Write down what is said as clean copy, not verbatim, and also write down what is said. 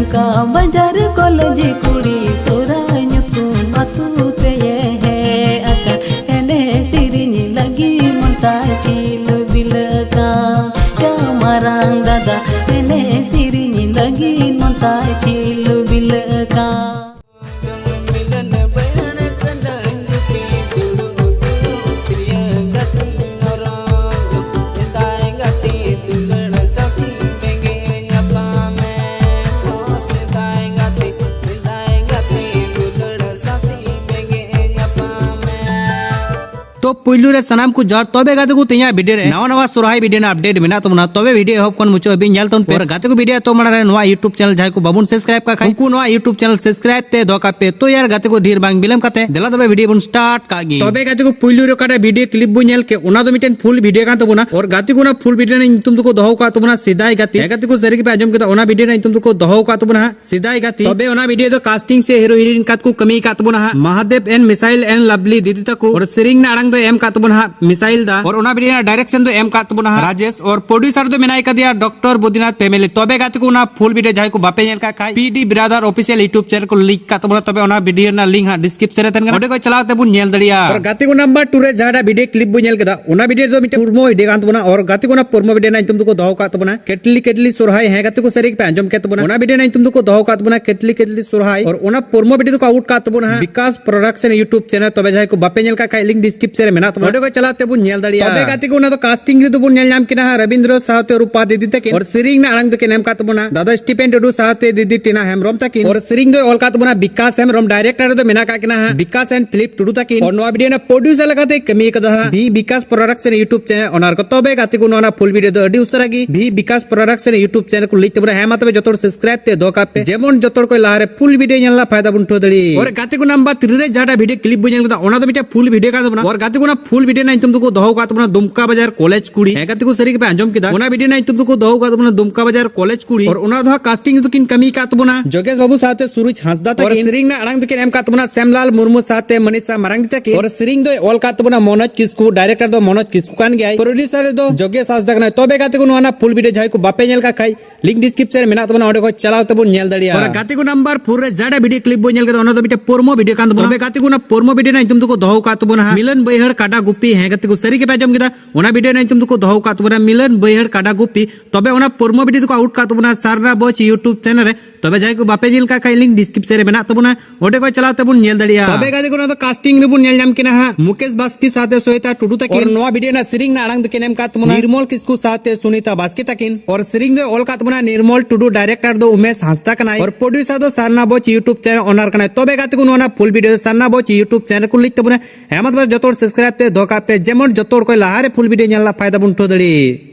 दुमका बाजार कॉलेज कुड़ी सोराय नुकुम अतु ते हे अका एने सिरिनी लगी मनता चिल बिलका या मारांग दादा एने सिरिनी लगी मनता चिल बिलका तो पुलू रे सनाम को जर तबे गाते को तिया वीडियो रे नवा नवा सोरहाय वीडियो ना अपडेट मेना तमना तबे वीडियो एहब कोन मुचो बि नेल तन पर गाते को वीडियो तो मना रे नवा YouTube चैनल जाय को बाबुन सब्सक्राइब का खाई को नवा YouTube चैनल सब्सक्राइब ते दोका पे तो यार गाते को ढेर बांग बिलम काते देला तबे वीडियो बन स्टार्ट कागी तबे गाते को पुलू रे काटा वीडियो क्लिप बु नेल के ओना दो मिटेन फुल वीडियो का तबुना और गाते को ना फुल वीडियो ने तुम को दहो का तबुना सीधा गाते गाते को सरी के पे आजम के ओना वीडियो ने तुम को दहो का तबुना सीधा गाते तबे ओना वीडियो तो कास्टिंग से हीरो हीरोइन कात को कमी का तबुना Mahadev and missile and lovely दीदी तको और सिरिंग ना अड़ंग दो एम का तबुना मिसाइल दा और ओना वीडियो डायरेक्शन दो एम का तबुना राजेश और प्रोड्यूसर दो मेनाई का दिया डॉक्टर बुद्धिनाथ फैमिली तबे गाते को ना फुल वीडियो जाय को बापे नेल का खाई PD brother official YouTube channel को लिंक का तबुना तबे ओना वीडियो ना लिंक हा डिस्क्रिप्शन रे तन ओडे को चलाते बुन नेल दड़िया और गाते को नंबर 2 रे जाडा वीडियो क्लिप बु नेल केदा ओना वीडियो दो मिटे पुरमो वीडियो का तबुना और गाते को ना पुरमो वीडियो ना तुम को दहो का तबुना केटली सोरहाय है गाते को सरी पे अंजम के तबुना ओना वीडियो ना तुम को दहो का तबुना केटली सोरहाय और ओना पुरमो वीडियो को आउट का तबुना विकास प्रोडक्शन YouTube चैनल तबे जाय को बापे नेल का खाई लिंक डिस्क्रिप्शन रे मेना तबुना ओडे को चलाते बुन नेल दड़िया तबे गाते को ना तो कास्टिंग रे तो बुन नेल नाम किना रविंद्र साहते रूपा दीदी तकिन और सिरिंग ना अड़ंग के नेम का तबुना दादा स्टीफेन टुडू साहते दीदी टीना हेमरम तकिन और सिरिंग दो ऑल का तबुना विकास हेमरम डायरेक्टर दो मेना का किना विकास एंड फिलिप टुडू तकिन और नवा वीडियो ना प्रोड्यूसर लगाते कमी कदा भी विकास प्रोडक्शन YouTube चैनल ओनार को तबे गाते को ना फुल वीडियो दो अडी उसरागी भी विकास प्रोडक्शन YouTube चैनल को लिख तबुना हेमा तबे जतोर सब्सक्राइब ते दो का पे जेमन जतोर को लारे फुल वीडियो नेला फायदा बुन ठोदड़ी और गाते को नंबर 3 रे जाडा वीडियो क्लिप बुन नेल ओना तो मिटे फुल वीडियो का तबुना और गाते को ना फुल वीडियो ना तुम को दहो का तबुना दुमका बाजार कॉलेज कुड़ी है गाते को सरी के पे अंजम किदा ओना वीडियो ना तुम को दहो का तबुना दुमका बाजार कॉलेज कुड़ी और ओना दो कास्टिंग तो किन कमी का तबुना जोगेश बाबू साथे सुरुज हंसदा तक और सिरिंग ना अड़ंग के नेम का तबुना श्यामलाल मुर्मू साथे मनीषा मरांगी तक और सिरिंग दो ऑल का तबुना मनोज किस्कू डायरेक्टर दो मनोज किस्कू कान गया प्रोड्यूसर दो जोगेश हंसदा ना तबे गाते को ना फुल वीडियो जाय को बापे नेल का खाई लिंक डिस्क्रिप्शन मेना तबुना ओडे को चलाओ तबुन नेल दड़िया और गाते को नंबर 4 रे जाडा वीडियो क्लिप बो नेल के ओना दो बिटे पोरमो वीडियो कान तबुना तबे गाते को ना पोरमो वीडियो ना तुम को दहो का तबुना मिलन बैहड़ काडा गुप्पी है गाते को सरी के पे जम किदा ओना वीडियो ना तुम को दहो का तबुना मिलन बैहड़ काडा गुप्पी तबे ओना पोरमो वीडियो को आउट का तबुना सारना बोच YouTube चैनल रे तबे जाय को बापे जिल का खाई लिंक डिस्क्रिप्शन रे मेना तबुना ओडे को चलाते बुन नेल दड़िया तबे गाते को ना तो कास्टिंग रे बुन नेल नाम किना मुकेश बास्की साथे सोहिता टुडू तकिन और नवा वीडियो ना सिरिंग ना अड़ंग के नेम का तबुना निर्मल किस्कू साथे सुनीता बास्की तकिन और सिरिंग दो ऑल का तबुना निर्मल टुडू डायरेक्टर दो उमेश हंसदा कनाय और प्रोड्यूसर दो सरना बोच YouTube चैनल ओनर कनाय तबे गाते को ना फुल वीडियो सरना बोच YouTube चैनल को लिख तबुना हेमत बस जतोर सब्सक्राइब ते दोका पे जेमन जतोर को लाहारे फुल वीडियो नेला फायदा बुन ठोदड़ी।